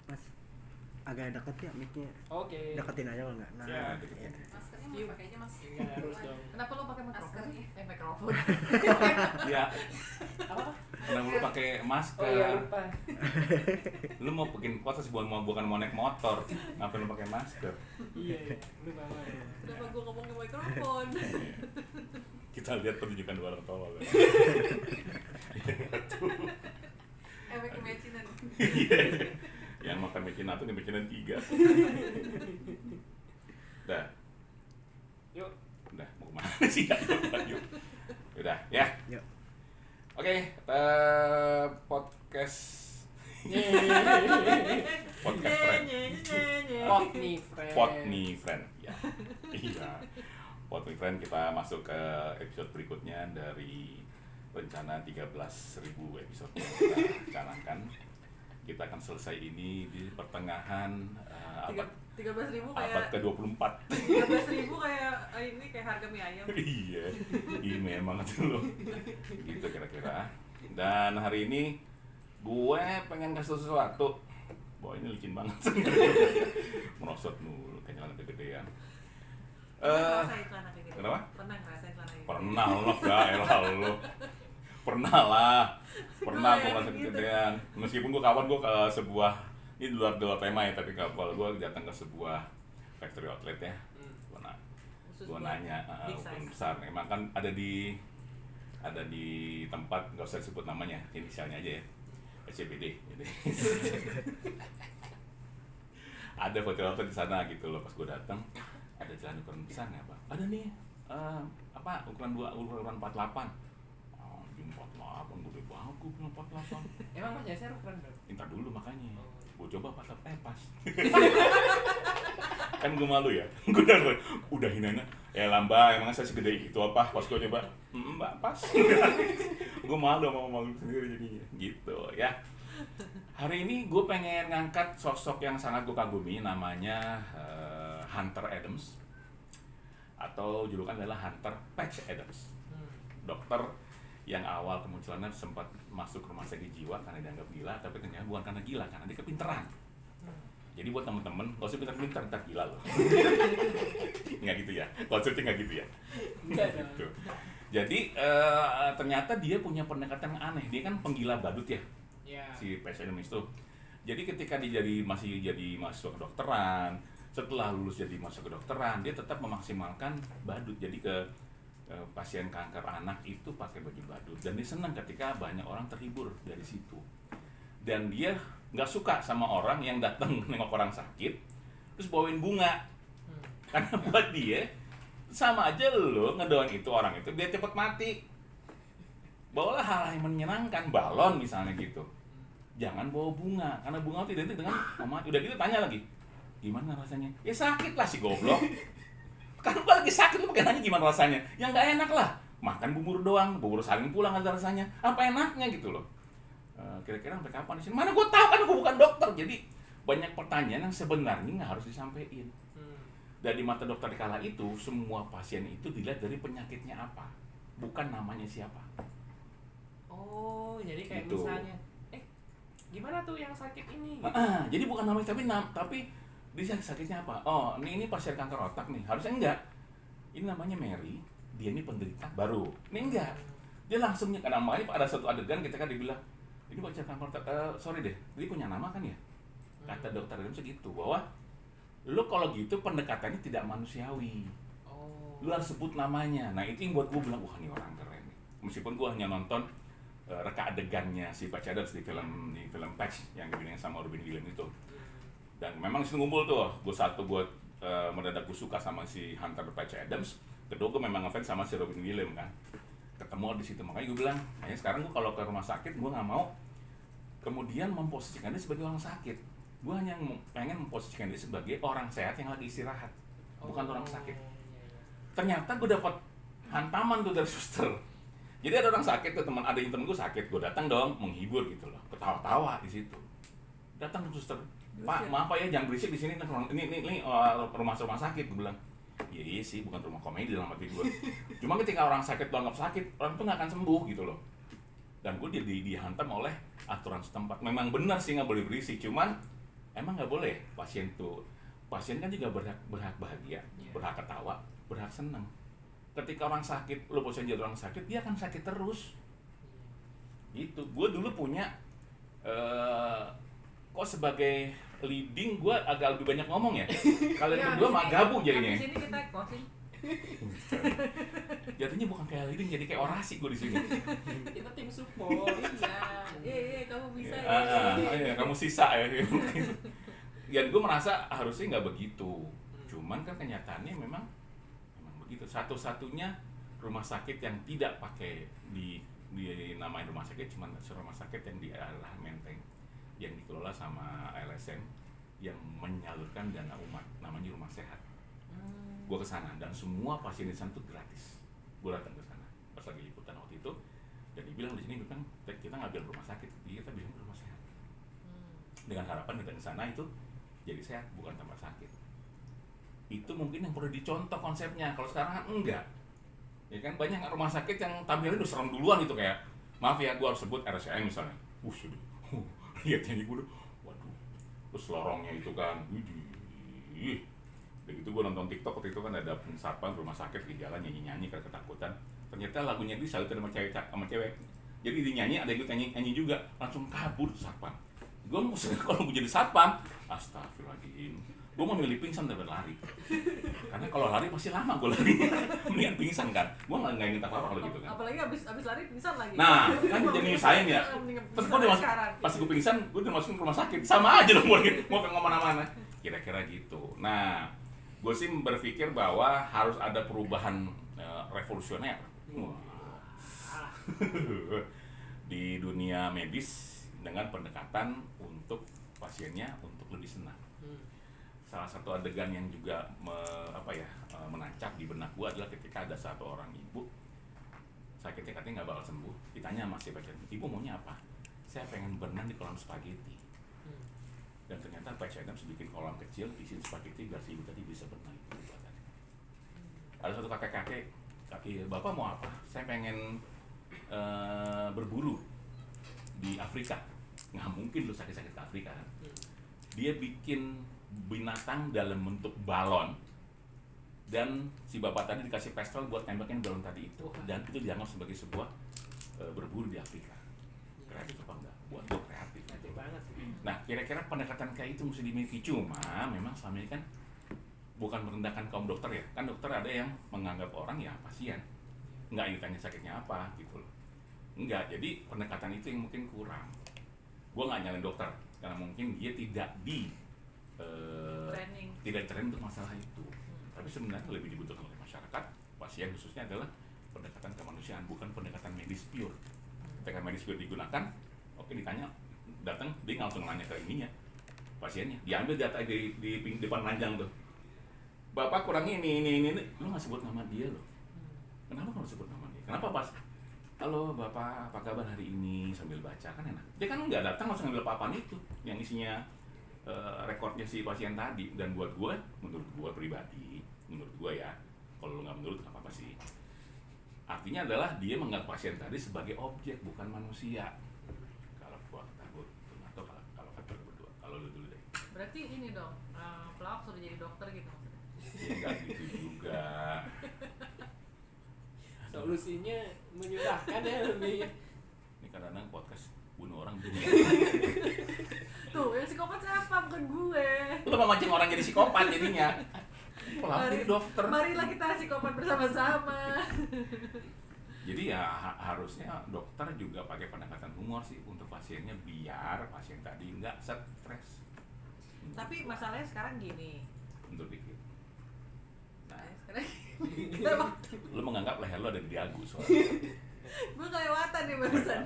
Mas, agak deket ya mic-nya. Oke. Deketin aja kalau enggak. Nah, Siap. iya. Maskernya mau pakai aja mas. Enggak harus dong. Kenapa lo pakai masker? Mikrofon. Ya, Apa? kenapa lu pakai masker? Oh iya lupa. Lu mau bikin podcast bukan mau naik motor, ngapain lu pakai masker? Iya, lupa banget. Kenapa gue ngomongin mikrofon? Kita lihat pertunjukan dua orang tolol. Efek kemacinan. Yang makan mecin satu, nih mecinan 3. Udah, Yuk. udah mau kemana sih? Yuk, udah ya. Yuk. Oke, podcast friend. Potni friend, ya. Iya. Potni friend, kita masuk ke episode berikutnya dari rencana 13.000 episode yang kita canangkan. Kita akan selesai ini di pertengahan abad 13.000 abad kayak ke-24. 13.000 kayak ini kayak harga mie ayam. Iya, ini memang tuh loh. Gitu kira-kira. Dan hari ini gue pengen kasih sesuatu. Boy, ini licin banget. Merosot mulu, kayaknya celana kegedean. Ngerasain celana kayak gitu? Kenapa? Pernah ngerasain celana kayak gitu? Pernah lah, ya elah lo. Pernah lah. Pernah gue Gue merasa gitu. kegedean. Meskipun gue kawan gue ke sebuah, ini di luar tema ya, tapi kapal gue datang ke sebuah factory outlet ya. Khusus Gue buat nanya big ukuran size. besar. Emang kan ada di tempat, nggak usah disebut namanya, inisialnya aja ya, SCBD. Jadi ada foto outlet di sana gitu loh. Pas gue datang, ada celana ukuran besar nggak bang? Ada nih, ukuran 48. Oh, 48 gede banget, gue bilang 48. Emang mas jasnya ukuran berapa? Minta dulu makanya. Gue coba pas. Kan gue malu ya. Gue udah hinanya. Ya lamba, emang saya segede itu apa? Pas gue coba, mbak pas. Gue malu sama malu sendiri jadinya. Gitu ya. Hari ini gue pengen ngangkat sosok yang sangat gue kagumi, namanya Hunter Adams, atau julukan adalah Hunter Patch Adams. Dokter yang awal kemunculannya sempat masuk rumah sakit jiwa karena dianggap gila, tapi ternyata bukan karena gila, karena dia kepinteran. Jadi buat temen-temen, gak usah pintar-pintar, ntar gila loh. Nggak gitu ya, konsepnya nggak gitu ya. Enggak Gitu. Jadi ternyata dia punya pendekatan yang aneh. Dia kan penggila badut ya, Ya. si Patch Adams itu. Jadi ketika dia masih jadi mahasiswa kedokteran, setelah lulus jadi mahasiswa kedokteran, dia tetap memaksimalkan badut. Jadi ke pasien kanker anak itu pakai baju badut, dan dia senang ketika banyak orang terhibur dari situ. Dan dia nggak suka sama orang yang datang nengok orang sakit terus bawain bunga, karena buat dia sama aja lo ngedoain itu orang itu dia cepet mati. Bawalah hal yang menyenangkan, balon misalnya gitu. Jangan bawa bunga, karena bunga tidak identik dengan mati. Udah gitu tanya lagi, gimana rasanya? Ya sakit lah si goblok. Kan gua lagi sakit lu pakai nanya gimana rasanya? Ya nggak enak lah. Makan bubur doang, bubur saling pulang ada rasanya. Apa enaknya gitu loh. Kira-kira sampai kapan di sini? Mana gua tahu kan gua bukan dokter. Jadi banyak pertanyaan yang sebenarnya nggak harus disampaikan. Dan di mata dokter di kala itu, semua pasien itu dilihat dari penyakitnya apa, bukan namanya siapa. Oh, jadi kayak Gitu. misalnya, gimana tuh yang sakit ini? Jadi bukan namanya tapi dia sakitnya apa? Oh, ini pasien kanker otak nih. Harusnya enggak. Ini namanya Mary, dia ini penderita baru. Ini enggak. Dia langsungnya, karena makanya ada satu adegan ketika dibilang, ini pasien kanker otak, sorry deh, dia punya nama kan ya? Kata dokter itu segitu, bahwa lu kalau gitu pendekatannya tidak manusiawi. Oh. Lu harus sebut namanya. Nah itu yang buat gue bilang, wah ini orang keren nih. Meskipun gue hanya nonton reka adegannya si Patch Adams di film Patch yang dibikin sama Robin Williams itu. Dan memang disitu ngumpul tuh, gue mendadak gue suka sama si Hunter Patch Adams. Kedua gue memang ngefans sama si Robin Williams kan. Ketemu di situ, makanya gue bilang, kayaknya sekarang gue kalau ke rumah sakit gue nggak mau kemudian memposisikan dia sebagai orang sakit. Gue hanya pengen memposisikan dia sebagai orang sehat yang lagi istirahat, bukan orang sakit. Ternyata gue dapat hantaman tuh dari suster. Jadi ada orang sakit tuh, ada temen gue sakit, gue datang dong menghibur gitu loh, ketawa-tawa di situ. Datang tuh suster, Pak, maaf Pak ya, jangan berisik di sini. Ini rumah sakit, gue bilang. Iya sih, bukan rumah komedi dalam hati gue. Cuma ketika orang sakit lo anggap sakit, orang itu nggak akan sembuh gitu loh. Dan gue dihantam oleh aturan setempat. Memang benar sih nggak boleh berisik, cuman Emang nggak boleh pasien kan juga berhak bahagia, Iya. berhak ketawa, berhak senang. Ketika orang sakit, lo posisi jadi orang sakit, dia akan sakit terus. Gitu. Gue dulu punya kok sebagai leading gue agak lebih banyak ngomong ya. Kalian Ya, berdua mah gabung jadinya. Di sini kita closing. Jatuhnya bukan kayak leading, jadi kayak orasi gue di sini. Kita tim support. Iya, kamu bisa Iya, kamu sisa ya. Dan gue merasa harusnya nggak begitu. Cuman kan kenyataannya memang begitu. Satu-satunya rumah sakit yang tidak pakai di namain rumah sakit, cuman rumah sakit yang di arah Menteng, yang dikelola sama LSM, yang menyalurkan dana umat, namanya Rumah Sehat. Gue kesana dan semua pasien di sana tuh gratis. Gue datang ke sana pas lagi liputan waktu itu, dan dibilang di sini memang kita ngambil rumah sakit, jadi kita bilang rumah sehat. Dengan harapan datang ke sana itu jadi sehat, bukan tambah sakit. Itu mungkin yang perlu dicontoh konsepnya. Kalau sekarang kan enggak. Ya kan banyak rumah sakit yang tampilnya udah serem duluan gitu, kayak maaf ya gue harus sebut RSCM misalnya. Sudah. Lihatnya gue udah, waduh. Terus lorongnya itu kan, widih. Udah gitu gue nonton TikTok waktu itu kan ada satpam rumah sakit di jalan nyanyi-nyanyi karena ketakutan. Ternyata lagunya dia salutin sama cewek. Jadi dia nyanyi, ada yang ikut nyanyi juga, langsung kabur satpam. Gue mau kalau gue jadi satpam, astagfirullahaladzim, gue mau milih pingsan daripada lari. Karena kalau lari pasti lama gue lari, mendingan pingsan kan. Gue nggak minta apa-apa kalau gitu kan. Apalagi abis lari pingsan lagi. Nah, kan jadi nyusahin ya. Terus gue pas gue pingsan, gue dimasukin ke rumah sakit. Sama aja dong mau ke mana-mana. Kira-kira gitu. Nah, gue sih berpikir bahwa harus ada perubahan revolusioner. Di dunia medis dengan pendekatan untuk pasiennya untuk lebih senang. Salah satu adegan yang juga menancap di benak gua adalah ketika ada satu orang ibu sakitnya katanya nggak bakal sembuh. Ditanya sama si pasien, ibu maunya apa? Saya pengen berenang di kolam spaghetti. Dan ternyata pasiennya harus bikin kolam kecil, isi spaghetti biar si ibu tadi bisa berenang. Ada satu kakek, bapak mau apa? Saya pengen berburu di Afrika. Nggak mungkin lu sakit-sakit ke Afrika kan? Dia bikin binatang dalam bentuk balon, dan si bapak tadi dikasih pistol buat nembakin balon tadi itu, dan itu dianggap sebagai sebuah berburu di Afrika. Kreatif apa enggak? Buat gue kreatif. Banget sih. Nah, kira-kira pendekatan kayak itu mesti dimiliki. Cuma memang selama ini kan bukan merendahkan kaum dokter ya. Kan dokter ada yang menganggap orang ya pasien, nggak ditanya sakitnya apa gitu loh. Enggak, jadi pendekatan itu yang mungkin kurang. Gue nggak nyalain dokter karena mungkin dia tidak training untuk masalah itu. Tapi sebenarnya lebih dibutuhkan oleh masyarakat, pasien khususnya adalah pendekatan kemanusiaan, bukan pendekatan medis pure. Pendekatan medis pure digunakan, oke ditanya, datang dia langsung nanya ke ininya, pasiennya, diambil data di depan ranjang tuh. Bapak kurang ini, lu nggak sebut nama dia loh. Kenapa nggak sebut nama dia? Kenapa pas? Halo Bapak, apa kabar hari ini? Sambil baca kan enak. Dia kan nggak datang langsung ngambil apa-apaan itu, yang isinya rekornya si pasien tadi. Dan buat gue, menurut gue pribadi, menurut gue ya, kalau lu nggak menurut nggak apa-apa sih. Artinya adalah dia menganggap pasien tadi sebagai objek, bukan manusia. Kalau gua takut, atau kalau kata lu berdua, kalau lu dulu deh. Berarti ini dong, pelawak sudah jadi dokter gitu maksudnya. Ya nggak gitu juga. Solusinya menyudahkan ya lebih. Ini kadang-kadang podcast bunuh orang dulu. Tuh, yang psikopat siapa? Bukan gue. Lu memancing orang jadi psikopat jadinya. Pelawak jadi dokter. Marilah kita psikopat bersama-sama. Jadi ya harusnya dokter juga pakai pendekatan humor sih untuk pasiennya biar pasien tadi nggak stres. Tapi masalahnya sekarang gini. Untuk dikit. Nah, Sekarang lu menganggap leher lu ada di dagu soalnya. gue kelewatan nih barusan.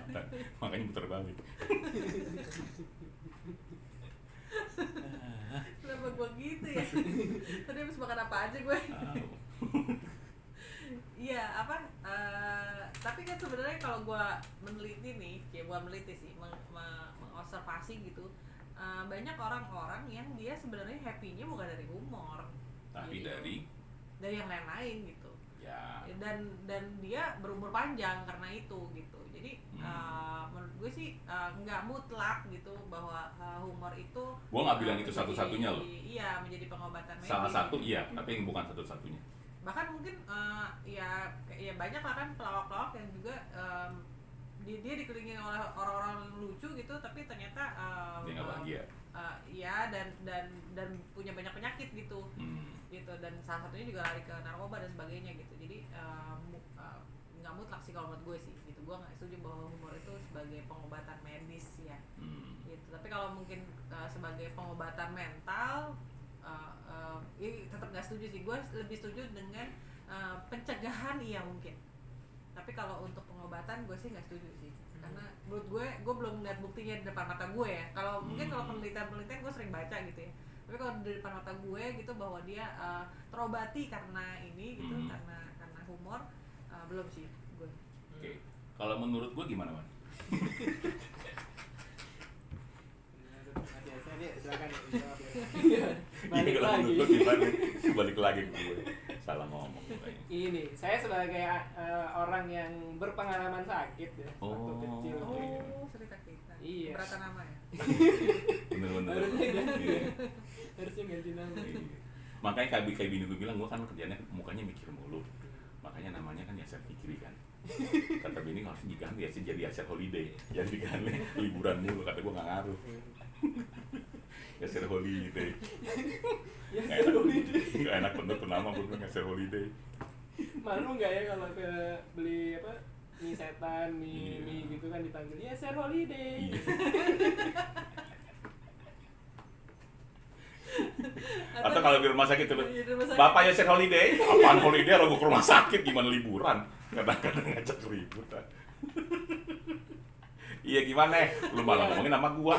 Makanya putar balik. Kenapa gue gitu ya? Tadi habis makan apa aja gue? Iya, tapi kan sebenarnya kalau gue meneliti nih, ya bukan meneliti sih, mengobservasi gitu, banyak orang-orang yang dia sebenarnya happy-nya bukan dari humor, Tapi gitu. dari yang lain-lain gitu. Ya. dan dia berumur panjang karena itu gitu. Jadi menurut gue sih nggak mutlak gitu bahwa humor itu Gua nggak bilang itu satu-satunya loh. Iya, menjadi pengobatan medis. Salah satu gitu. iya, tapi yang bukan satu-satunya. Bahkan mungkin ya banyak lah kan pelawak-pelawak yang juga dia dikelilingi oleh orang-orang yang lucu gitu, tapi ternyata Dia nggak bahagia. ya dan punya banyak penyakit gitu. Gitu, dan salah satunya juga lari ke narkoba dan sebagainya gitu. Jadi nggak mutlak sih kalau menurut gue sih gitu. Gue nggak setuju bahwa humor itu sebagai pengobatan medis ya. Gitu. Tapi kalau mungkin sebagai pengobatan mental tetap nggak setuju sih. Gue lebih setuju dengan pencegahan iya mungkin. Tapi kalau untuk pengobatan gue sih nggak setuju sih. Karena menurut gue belum lihat buktinya di depan mata gue ya. Kalau mungkin kalau penelitian gue sering baca gitu ya. Tapi kalau di depan mata gue gitu bahwa dia terobati karena ini gitu, karena humor, belum sih gue. Oke. Kalau menurut gua gimana, Man? Biasa dia silakan dijawab ya. Iya, Balik kalau lagi. menurut gua gimana? Balik lagi ke gue. Salah ngomong kayaknya. Ini saya sebagai orang yang berpengalaman sakit ya waktu Oh. kecil. Oh, cerita kita. Iya. Berata nama ya. Bener-bener. Harusnya ganti. Iya. Harusnya ganti nama. Iya. Makanya kayak bini gue bilang, gue kan kerjanya mukanya mikir mulu. Makanya namanya kan Yasser Fikri kan. Kata bini harus diganti Yasser jadi Yasser Holiday. Jadi diganti liburan mulu, kata gue nggak ngaruh. Yasser Holiday. Ya Nggak enak, Holiday. nggak enak bener tuh nama gue bilang Yasser Holiday. Malu nggak ya kalau ke beli apa mie setan, mie, Iya. mie gitu kan dipanggil ya Sir Holiday. Iya. Atau kalau di rumah sakit tuh, Iya, di rumah sakit. Bapak Yasser Holiday, apaan holiday? Orang gue ke rumah sakit gimana liburan? Kadang-kadang ngajak ribut. Iya gimana? Lu malah ngomongin nama gua.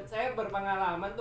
Saya berpengalaman tuh